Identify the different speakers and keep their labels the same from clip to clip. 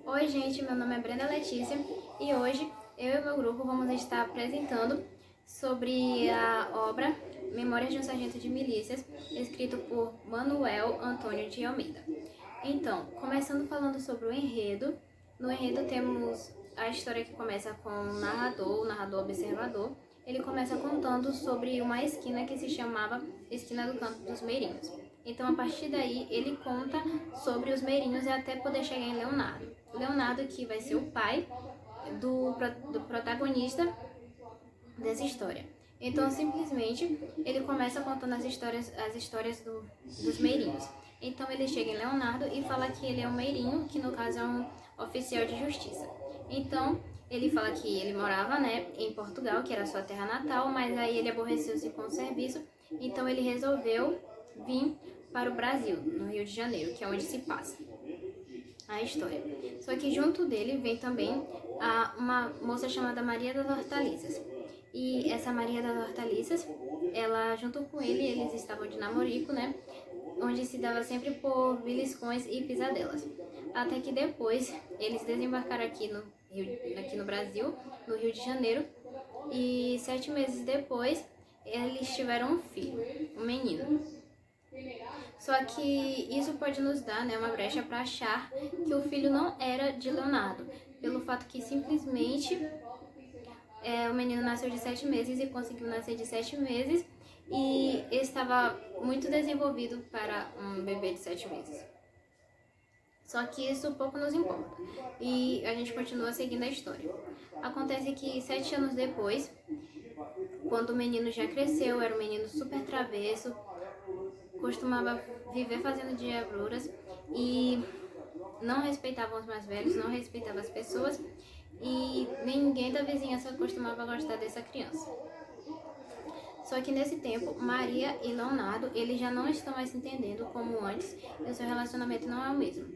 Speaker 1: Oi gente, meu nome é Brenda Letícia e hoje eu e meu grupo vamos estar apresentando sobre a obra Memórias de um Sargento de Milícias, escrito por Manuel Antônio de Almeida. Então, começando falando sobre o enredo, no enredo temos a história que começa com o narrador observador. Ele começa contando sobre uma esquina que se chamava Esquina do Canto dos Meirinhos. Então, a partir daí, ele conta sobre os meirinhos e até poder chegar em Leonardo. Leonardo, que vai ser o pai do protagonista dessa história. Então, simplesmente, ele começa contando as histórias dos meirinhos. Então, ele chega em Leonardo e fala que ele é um meirinho, que no caso é um oficial de justiça. Então, ele fala que ele morava, em Portugal, que era a sua terra natal, mas aí ele aborreceu-se com o serviço, então ele resolveu vir para o Brasil, no Rio de Janeiro, que é onde se passa a história. Só que junto dele vem também uma moça chamada Maria das Hortaliças. E essa Maria das Hortaliças, ela junto com ele, eles estavam de namorico, onde se dava sempre por beliscões e pisadelas. Até que depois eles desembarcaram aqui no Brasil, no Rio de Janeiro, e 7 meses depois eles tiveram um filho, um menino. Só que isso pode nos dar uma brecha para achar que o filho não era de Leonardo, pelo fato que simplesmente o menino nasceu de 7 meses e conseguiu nascer de 7 meses e estava muito desenvolvido para um bebê de 7 meses. Só que isso pouco nos importa e a gente continua seguindo a história. Acontece que 7 anos depois, quando o menino já cresceu, era um menino super travesso, costumava viver fazendo diabruras e não respeitava os mais velhos, não respeitava as pessoas e ninguém da vizinhança costumava gostar dessa criança. Só que nesse tempo, Maria e Leonardo, eles já não estão mais se entendendo como antes e o seu relacionamento não é o mesmo.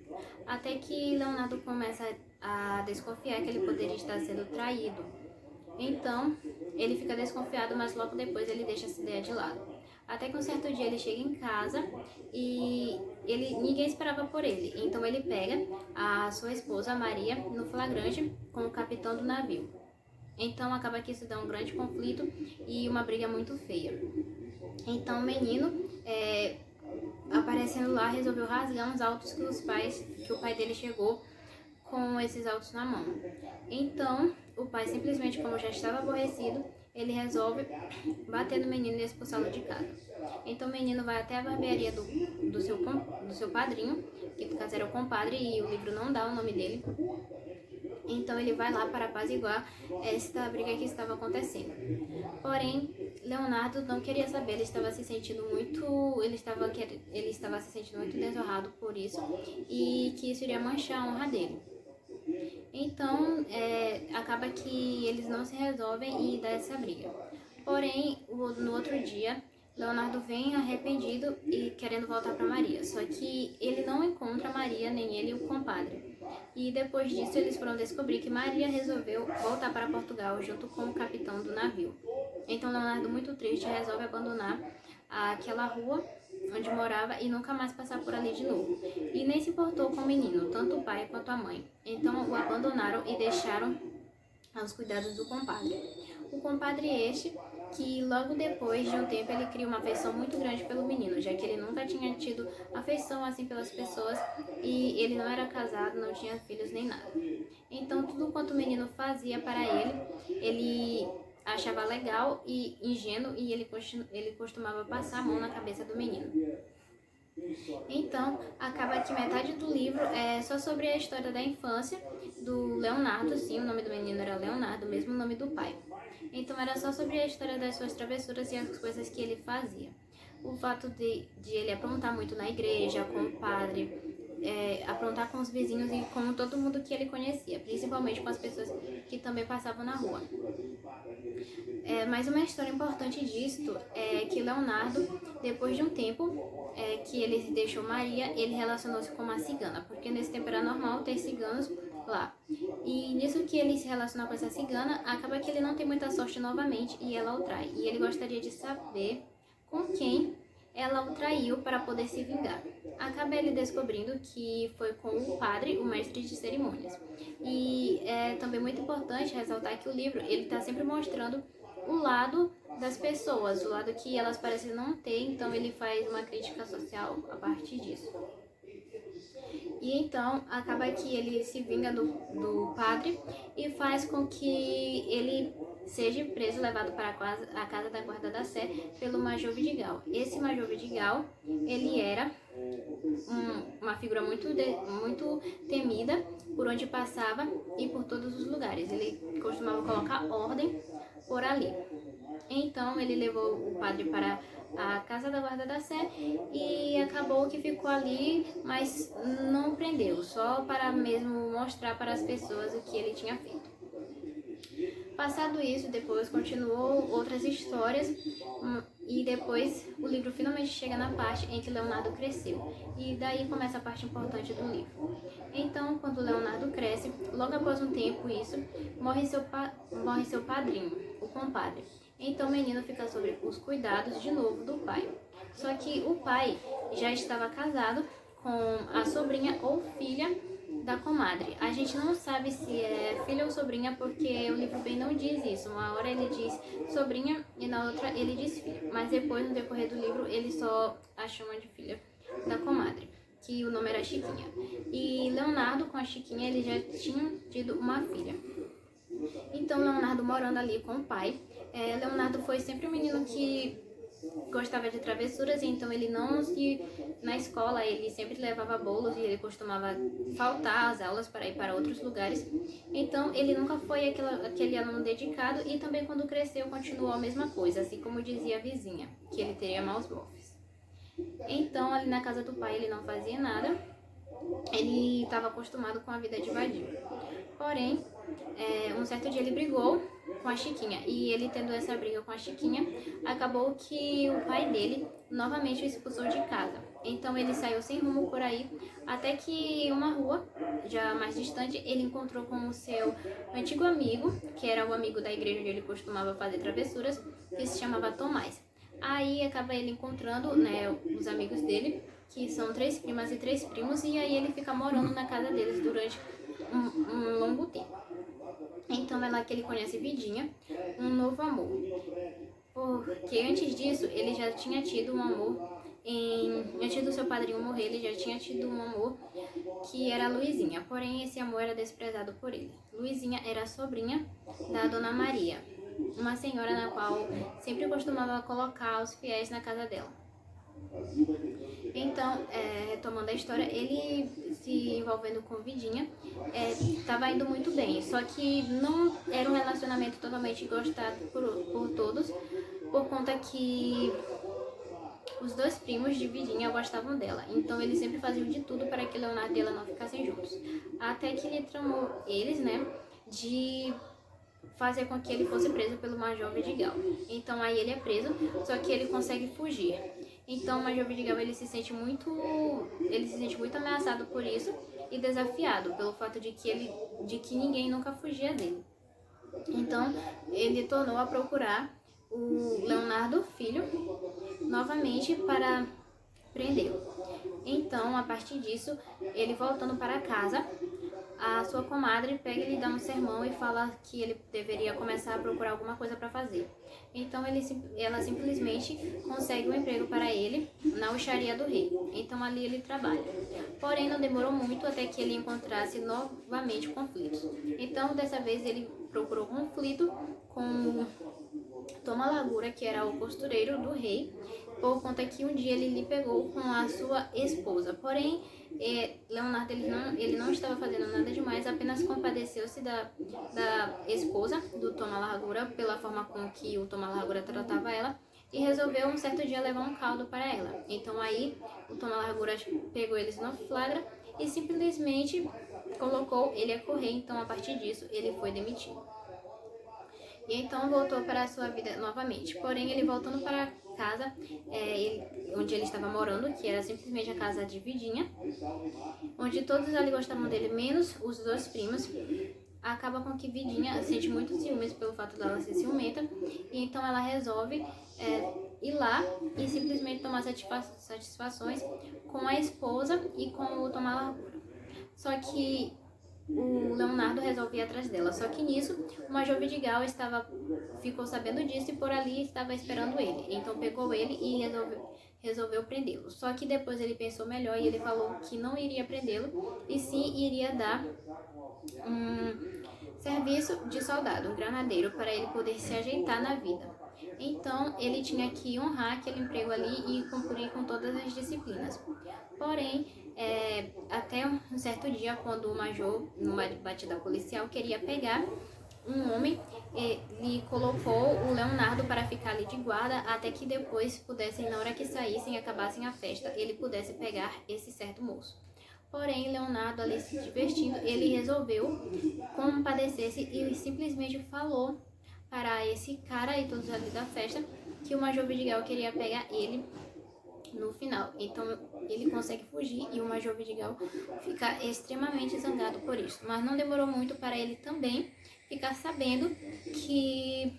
Speaker 1: Até que Leonardo começa a desconfiar que ele poderia estar sendo traído. Então, ele fica desconfiado, mas logo depois ele deixa essa ideia de lado. Até que um certo dia ele chega em casa e ninguém esperava por ele. Então ele pega a sua esposa, Maria, no flagrante como capitão do navio. Então acaba que isso dá um grande conflito e uma briga muito feia. Então o menino, aparecendo lá, resolveu rasgar uns autos que o pai dele chegou com esses autos na mão. Então o pai simplesmente, como já estava aborrecido, ele resolve bater no menino e expulsá-lo de casa. Então o menino vai até a barbearia do seu padrinho, que no caso era o compadre e o livro não dá o nome dele. Então ele vai lá para apaziguar esta briga que estava acontecendo. Porém, Leonardo não queria saber, ele estava se sentindo muito desonrado por isso e que isso iria manchar a honra dele. Então, acaba que eles não se resolvem e dá essa briga. Porém, no outro dia, Leonardo vem arrependido e querendo voltar para Maria. Só que ele não encontra Maria, nem ele e o compadre. E depois disso, eles foram descobrir que Maria resolveu voltar para Portugal junto com o capitão do navio. Então, Leonardo, muito triste, resolve abandonar aquela rua onde morava e nunca mais passar por ali de novo. E nem se importou com o menino, tanto o pai quanto a mãe. Então o abandonaram e deixaram aos cuidados do compadre. O compadre que logo depois de um tempo ele cria uma afeição muito grande pelo menino, já que ele nunca tinha tido afeição assim pelas pessoas e ele não era casado, não tinha filhos nem nada. Então tudo quanto o menino fazia para ele achava legal e ingênuo e ele costumava passar a mão na cabeça do menino. Então, acaba que metade do livro é só sobre a história da infância do Leonardo, sim, o nome do menino era Leonardo, mesmo o nome do pai. Então, era só sobre a história das suas travessuras e as coisas que ele fazia. O fato de ele aprontar muito na igreja, com o padre, aprontar com os vizinhos e com todo mundo que ele conhecia, principalmente com as pessoas que também passavam na rua. Mas uma história importante disto é que Leonardo, depois de um tempo que ele deixou Maria, ele relacionou-se com uma cigana, porque nesse tempo era normal ter ciganos lá. E nisso que ele se relaciona com essa cigana, acaba que ele não tem muita sorte novamente e ela o trai. E ele gostaria de saber com quem ela o traiu para poder se vingar. Acaba ele descobrindo que foi com o padre, o mestre de cerimônias. E é também muito importante ressaltar que o livro ele está sempre mostrando o lado das pessoas, o lado que elas parecem não ter, então ele faz uma crítica social a partir disso. E então acaba que ele se vinga do padre e faz com que ele seja preso, levado para a casa da guarda da Sé pelo Major Vidigal. Esse Major Vidigal, ele era uma figura muito temida por onde passava e por todos os lugares. Ele costumava colocar ordem por ali. Então ele levou o padre para a casa da guarda da Sé e acabou que ficou ali, mas não prendeu, só para mesmo mostrar para as pessoas o que ele tinha feito. Passado isso, depois continuou outras histórias e depois o livro finalmente chega na parte em que Leonardo cresceu. E daí começa a parte importante do livro. Então, quando Leonardo cresce, logo após um tempo isso, morre seu padrinho, o compadre. Então o menino fica sob os cuidados de novo do pai. Só que o pai já estava casado com a sobrinha ou filha da comadre. A gente não sabe se é filha ou sobrinha porque o livro bem não diz isso. Uma hora ele diz sobrinha e na outra ele diz filha. Mas depois, no decorrer do livro, ele só a chama de filha da comadre, que o nome era Chiquinha. E Leonardo com a Chiquinha, ele já tinha tido uma filha. Então Leonardo morando ali com o pai, Leonardo foi sempre um menino que gostava de travessuras, e então ele não se... Na escola ele sempre levava bolos e ele costumava faltar às aulas para ir para outros lugares. Então ele nunca foi aquele aluno dedicado e também quando cresceu continuou a mesma coisa, assim como dizia a vizinha, que ele teria maus bofes. Então ali na casa do pai ele não fazia nada, ele estava acostumado com a vida de vadio. Porém, um certo dia ele brigou com a Chiquinha e ele tendo essa briga com a Chiquinha, acabou que o pai dele novamente o expulsou de casa. Então ele saiu sem rumo por aí, até que em uma rua, já mais distante, ele encontrou com o seu antigo amigo, que era o amigo da igreja onde ele costumava fazer travessuras, que se chamava Tomás. Aí acaba ele encontrando, né, os amigos dele, que são 3 primas e 3 primos, e aí ele fica morando na casa deles durante um longo tempo. Então é lá que ele conhece Vidinha, um novo amor. Porque antes disso, ele já tinha tido um amor, antes do seu padrinho morrer, ele já tinha tido um amor que era a Luizinha. Porém, esse amor era desprezado por ele. Luizinha era a sobrinha da Dona Maria, uma senhora na qual sempre costumava colocar os fiéis na casa dela. Então, retomando a história, ele se envolvendo com Vidinha, estava indo muito bem, só que não era um relacionamento totalmente gostado por todos, por conta que os 2 primos de Vidinha gostavam dela, então eles sempre faziam de tudo para que Leonardo e ela não ficassem juntos, até que ele tramou eles, né, de fazer com que ele fosse preso pelo Major Vidigal. Então aí ele é preso, só que ele consegue fugir. Então o Major Vidigal ele se sente muito ameaçado por isso e desafiado pelo fato de que ninguém nunca fugia dele. Então ele tornou a procurar o Leonardo filho novamente para prendê-lo. Então, a partir disso, ele voltando para casa, a sua comadre pega e lhe dá um sermão e fala que ele deveria começar a procurar alguma coisa para fazer. Então ela simplesmente consegue um emprego para ele na Hucharia do Rei. Então ali ele trabalha. Porém não demorou muito até que ele encontrasse novamente conflitos. Então dessa vez ele procurou conflito com Toma Largura, que era o costureiro do rei, por conta que um dia ele lhe pegou com a sua esposa. Porém, Leonardo ele não estava fazendo nada demais, apenas compadeceu-se da esposa do Toma Largura pela forma com que o Toma Largura tratava ela e resolveu um certo dia levar um caldo para ela. Então aí o Toma Largura pegou eles no flagra e simplesmente colocou ele a correr. Então a partir disso ele foi demitido. E então voltou para a sua vida novamente. Porém, ele voltando para casa, onde ele estava morando, que era simplesmente a casa de Vidinha, onde todos ali gostavam dele, menos os 2 primos, acaba com que Vidinha sente muito ciúmes pelo fato dela ser ciumenta, e então ela resolve ir lá e simplesmente tomar satisfações com a esposa e com o Tomar Largura. Só que o Leonardo resolve ir atrás dela. Só que nisso, o Major Vidigal ficou sabendo disso e por ali estava esperando ele. Então pegou ele e resolveu prendê-lo. Só que depois ele pensou melhor e ele falou que não iria prendê-lo e sim iria dar um serviço de soldado, um granadeiro, para ele poder se ajeitar na vida. Então ele tinha que honrar aquele emprego ali e cumprir com todas as disciplinas. Porém, até um certo dia, quando o major, numa batida policial, queria pegar um homem, ele colocou o Leonardo para ficar ali de guarda até que depois pudessem, na hora que saíssem e acabassem a festa, ele pudesse pegar esse certo moço. Porém, Leonardo, ali se divertindo, ele resolveu compadecer-se e simplesmente falou para esse cara e todos ali da festa que o Major Vidigal queria pegar ele no final. Então ele consegue fugir e o Major Vidigal fica extremamente zangado por isso. Mas não demorou muito para ele também ficar sabendo que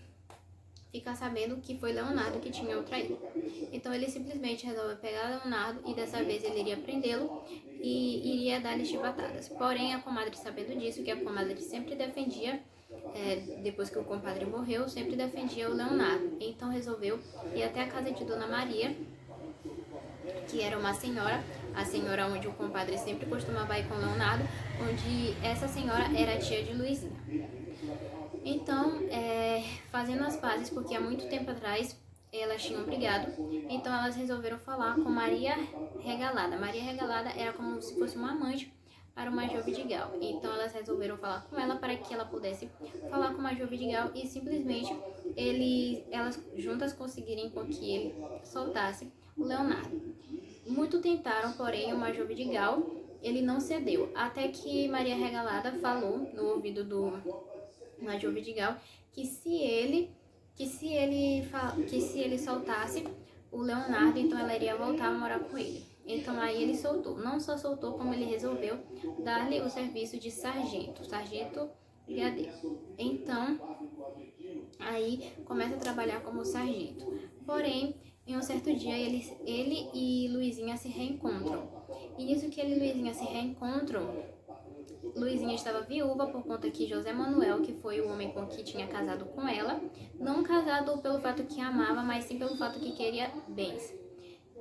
Speaker 1: foi Leonardo que tinha o traído. Então ele simplesmente resolve pegar Leonardo e dessa vez ele iria prendê-lo e iria dar-lhe chibatadas. Porém, a comadre, sabendo disso, que a comadre sempre defendia, depois que o compadre morreu, sempre defendia o Leonardo. Então resolveu ir até a casa de Dona Maria, que era uma senhora, a senhora onde o compadre sempre costumava ir com Leonardo, onde essa senhora era tia de Luizinha. Então, fazendo as pazes, porque há muito tempo atrás elas tinham brigado, então elas resolveram falar com Maria Regalada. Maria Regalada era como se fosse uma amante para o Major Vidigal. Então elas resolveram falar com ela para que ela pudesse falar com o Major Vidigal e simplesmente elas juntas conseguirem com que ele soltasse o Leonardo. Muito tentaram, porém o Major Vidigal ele não cedeu, até que Maria Regalada falou no ouvido do Major Vidigal que se ele soltasse o Leonardo, então ela iria voltar a morar com ele. Então aí ele soltou. Não só soltou, como ele resolveu dar-lhe o serviço de sargento brigadeiro. Então aí começa a trabalhar como sargento. Porém, em um certo dia ele e Luizinha se reencontram. E nisso que ele e Luizinha se reencontram, Luizinha estava viúva por conta que José Manuel, que foi o homem com que tinha casado com ela, não casado pelo fato que amava, mas sim pelo fato que queria bens.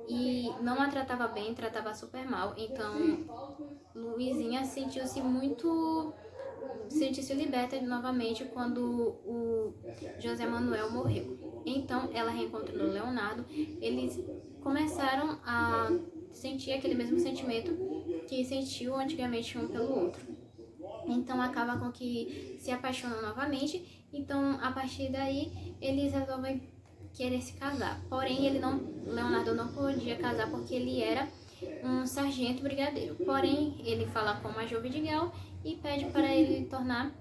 Speaker 1: E não a tratava bem, tratava super mal. Então Luizinha sentiu-se liberta novamente quando o José Manuel morreu. Então ela reencontrou Leonardo, eles começaram a sentir aquele mesmo sentimento que sentiu antigamente um pelo outro. Então acaba com que se apaixonam novamente. Então a partir daí eles resolvem querer se casar. Porém Leonardo não podia casar porque ele era um sargento brigadeiro. Porém ele fala com o Major Vidigal e pede para ele tornar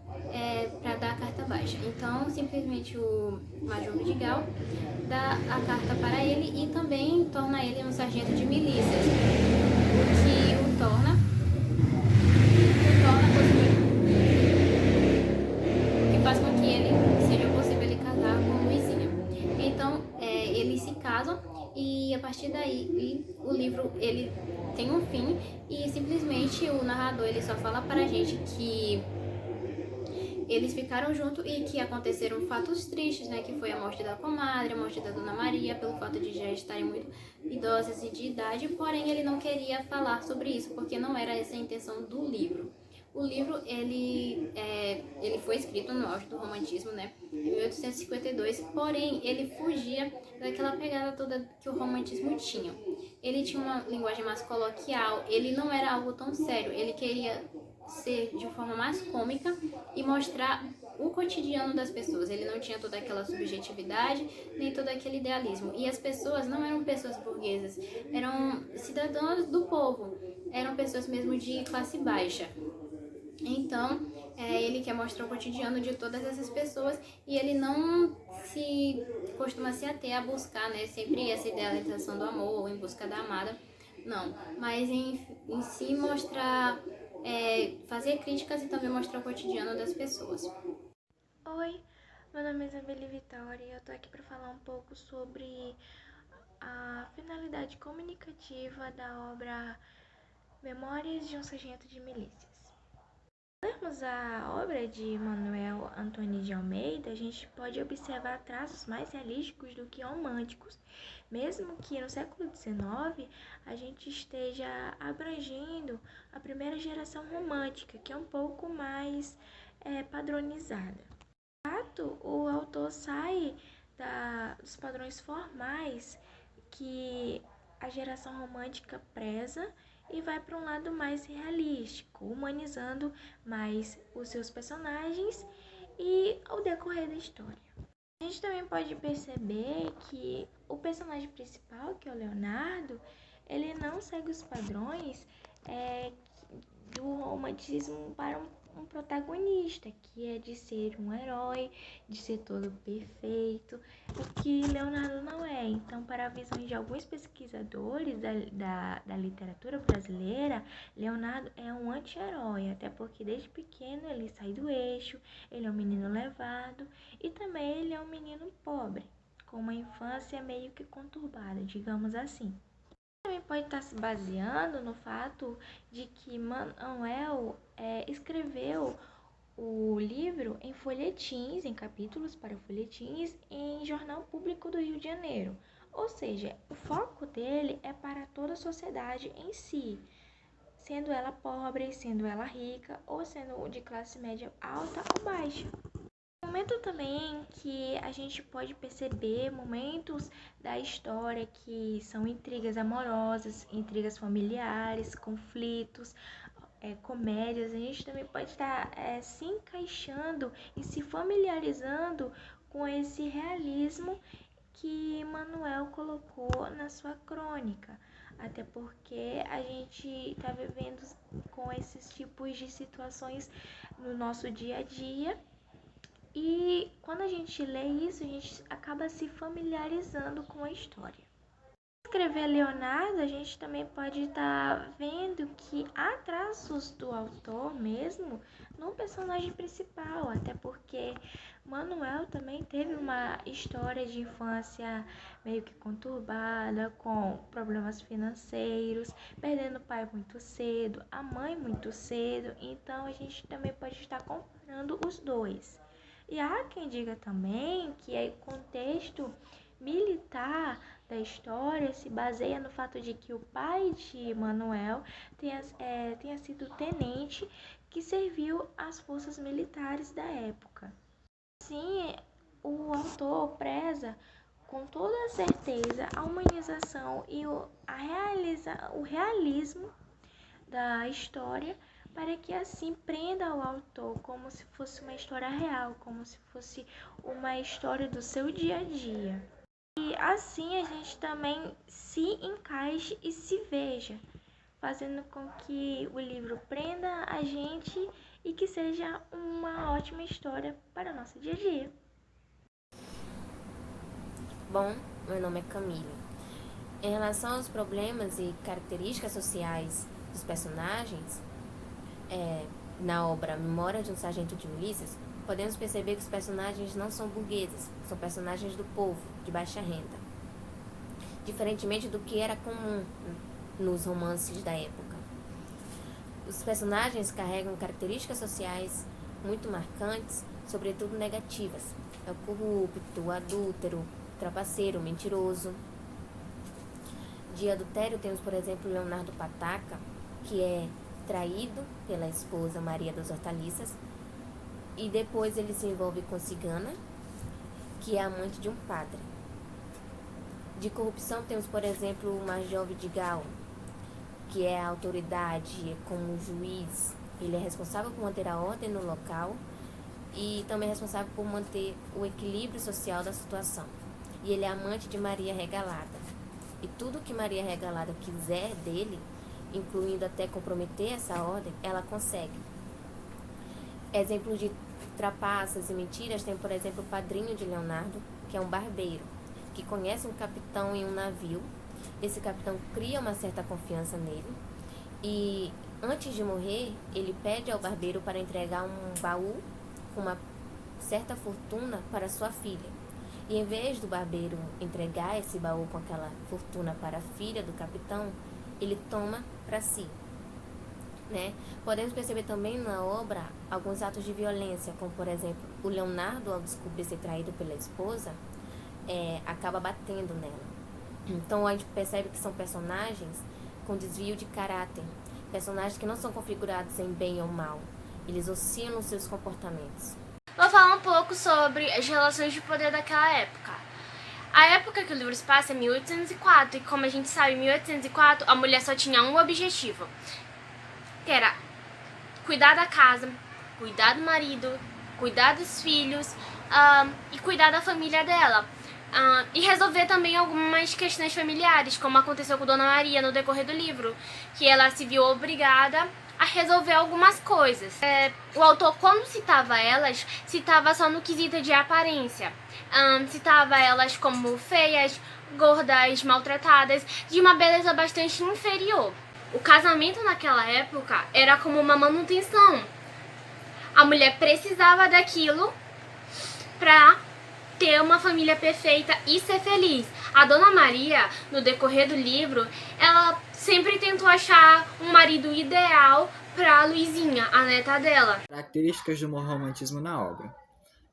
Speaker 1: para dar a carta baixa. Então simplesmente o Major Vidigal dá a carta para ele e também torna ele um sargento de milícias, o que o torna faz com que ele seja possível ele casar com Luizinha. Então eles se casam e a partir daí o livro ele tem um fim e simplesmente o narrador ele só fala para a gente que eles ficaram juntos e que aconteceram fatos tristes, né? Que foi a morte da comadre, a morte da Dona Maria, pelo fato de já estarem muito idosas e de idade, porém ele não queria falar sobre isso, porque não era essa a intenção do livro. O livro, ele foi escrito no auge do romantismo, né, em 1852, porém, ele fugia daquela pegada toda que o romantismo tinha. Ele tinha uma linguagem mais coloquial, ele não era algo tão sério, ele queria ser de forma mais cômica e mostrar o cotidiano das pessoas. Ele não tinha toda aquela subjetividade, nem todo aquele idealismo. E as pessoas não eram pessoas burguesas, eram cidadãos do povo, eram pessoas mesmo de classe baixa. Então, ele quer mostrar o cotidiano de todas essas pessoas e ele não costuma se ater a buscar, né, sempre essa idealização do amor ou em busca da amada, não. Mas em si mostrar, fazer críticas e também mostrar o cotidiano das pessoas.
Speaker 2: Oi, meu nome é Isabelle Vitória e eu tô aqui pra falar um pouco sobre a finalidade comunicativa da obra Memórias de um Sargento de Milícias. Se lermos a obra de Manuel Antônio de Almeida, a gente pode observar traços mais realísticos do que românticos, mesmo que no século XIX a gente esteja abrangendo a primeira geração romântica, que é um pouco mais padronizada. De fato, o autor sai dos padrões formais que a geração romântica preza e vai para um lado mais realístico, humanizando mais os seus personagens e ao decorrer da história. A gente também pode perceber que o personagem principal, que é o Leonardo, ele não segue os padrões do romantismo para um protagonista, que é de ser um herói, de ser todo perfeito, o que Leonardo não é. Então, para a visão de alguns pesquisadores da literatura brasileira, Leonardo é um anti-herói, até porque desde pequeno ele sai do eixo, ele é um menino levado e também ele é um menino pobre, com uma infância meio que conturbada, digamos assim. Também pode estar se baseando no fato de que Manuel escreveu o livro em folhetins, em capítulos para folhetins, em jornal público do Rio de Janeiro. Ou seja, o foco dele é para toda a sociedade em si, sendo ela pobre, sendo ela rica, ou sendo de classe média alta ou baixa. Momento também que a gente pode perceber momentos da história que são intrigas amorosas, intrigas familiares, conflitos, comédias. A gente também pode estar se encaixando e se familiarizando com esse realismo que Manuel colocou na sua crônica, até porque a gente está vivendo com esses tipos de situações no nosso dia a dia. E quando a gente lê isso, a gente acaba se familiarizando com a história. Escrever Leonardo, a gente também pode estar vendo que há traços do autor mesmo no personagem principal, até porque Manuel também teve uma história de infância meio que conturbada, com problemas financeiros, perdendo o pai muito cedo, a mãe muito cedo, então a gente também pode estar comparando os dois. E há quem diga também que o contexto militar da história se baseia no fato de que o pai de Manuel tenha sido tenente que serviu às forças militares da época. Assim, o autor preza com toda a certeza a humanização e o realismo da história, para que assim prenda o autor como se fosse uma história real, como se fosse uma história do seu dia a dia. E assim a gente também se encaixe e se veja, fazendo com que o livro prenda a gente e que seja uma ótima história para o nosso dia a dia.
Speaker 3: Bom, meu nome é Camille. Em relação aos problemas e características sociais dos personagens, na obra Memória de um Sargento de Milícias, podemos perceber que os personagens não são burgueses, são personagens do povo, de baixa renda. Diferentemente do que era comum nos romances da época. Os personagens carregam características sociais muito marcantes, sobretudo negativas. É o corrupto, o adúltero, o trapaceiro, o mentiroso. De adultério temos, por exemplo, Leonardo Pataca, que é traído pela esposa Maria das Hortaliças, e depois ele se envolve com Cigana, que é amante de um padre. De corrupção temos, por exemplo, o Major Vidigal, que é a autoridade como juiz. Ele é responsável por manter a ordem no local e também é responsável por manter o equilíbrio social da situação. E ele é amante de Maria Regalada. E tudo que Maria Regalada quiser dele, incluindo até comprometer essa ordem, ela consegue. Exemplo de trapaças e mentiras tem, por exemplo, o padrinho de Leonardo, que é um barbeiro, que conhece um capitão em um navio. Esse capitão cria uma certa confiança nele e, antes de morrer, ele pede ao barbeiro para entregar um baú com uma certa fortuna para sua filha. E em vez do barbeiro entregar esse baú com aquela fortuna para a filha do capitão, ele toma para si. Né? Podemos perceber também na obra alguns atos de violência, como por exemplo, o Leonardo, ao descobrir ser traído pela esposa, acaba batendo nela. Então a gente percebe que são personagens com desvio de caráter, personagens que não são configurados em bem ou mal, eles oscilam nos seus comportamentos.
Speaker 4: Vou falar um pouco sobre as relações de poder daquela época. A época que o livro se passa é 1804, e como a gente sabe, em 1804 a mulher só tinha um objetivo, que era cuidar da casa, cuidar do marido, cuidar dos filhos e cuidar da família dela. E resolver também algumas questões familiares, como aconteceu com Dona Maria no decorrer do livro, que ela se viu obrigada a resolver algumas coisas. O autor, quando citava elas, citava só no quesito de aparência. Citava elas como feias, gordas, maltratadas, de uma beleza bastante inferior. O casamento naquela época era como uma manutenção. A mulher precisava daquilo para ter uma família perfeita e ser feliz. A Dona Maria, no decorrer do livro, ela sempre tentou achar um marido ideal para Luizinha, a neta dela.
Speaker 5: Características do romantismo na obra.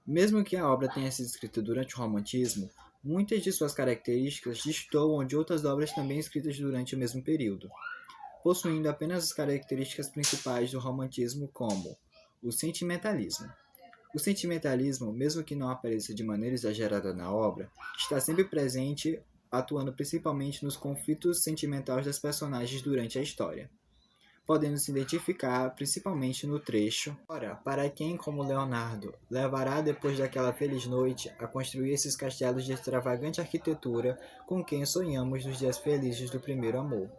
Speaker 5: Mesmo que a obra tenha sido escrita durante o romantismo, muitas de suas características destoam de outras obras também escritas durante o mesmo período, possuindo apenas as características principais do romantismo, como o sentimentalismo. O sentimentalismo, mesmo que não apareça de maneira exagerada na obra, está sempre presente, atuando principalmente nos conflitos sentimentais das personagens durante a história, podendo se identificar principalmente no trecho: ora, para quem, como Leonardo, levará depois daquela feliz noite a construir esses castelos de extravagante arquitetura com quem sonhamos nos dias felizes do primeiro amor.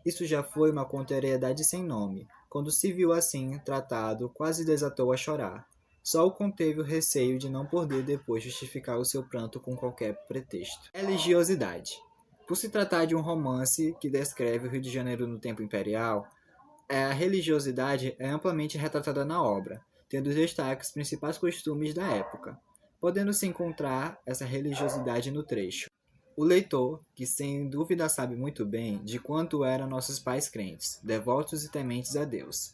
Speaker 5: Isso já foi uma contrariedade sem nome. Quando se viu assim tratado, quase desatou a chorar. Só o conteve o receio de não poder depois justificar o seu pranto com qualquer pretexto. Religiosidade. Por se tratar de um romance que descreve o Rio de Janeiro no tempo imperial, a religiosidade é amplamente retratada na obra, tendo destaque os principais costumes da época, podendo-se encontrar essa religiosidade no trecho: o leitor, que sem dúvida sabe muito bem de quanto eram nossos pais crentes, devotos e tementes a Deus.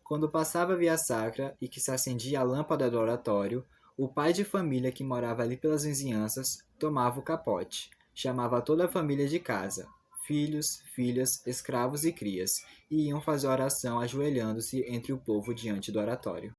Speaker 5: Quando passava a via sacra e que se acendia a lâmpada do oratório, o pai de família que morava ali pelas vizinhanças tomava o capote, chamava toda a família de casa, filhos, filhas, escravos e crias, e iam fazer oração ajoelhando-se entre o povo diante do oratório.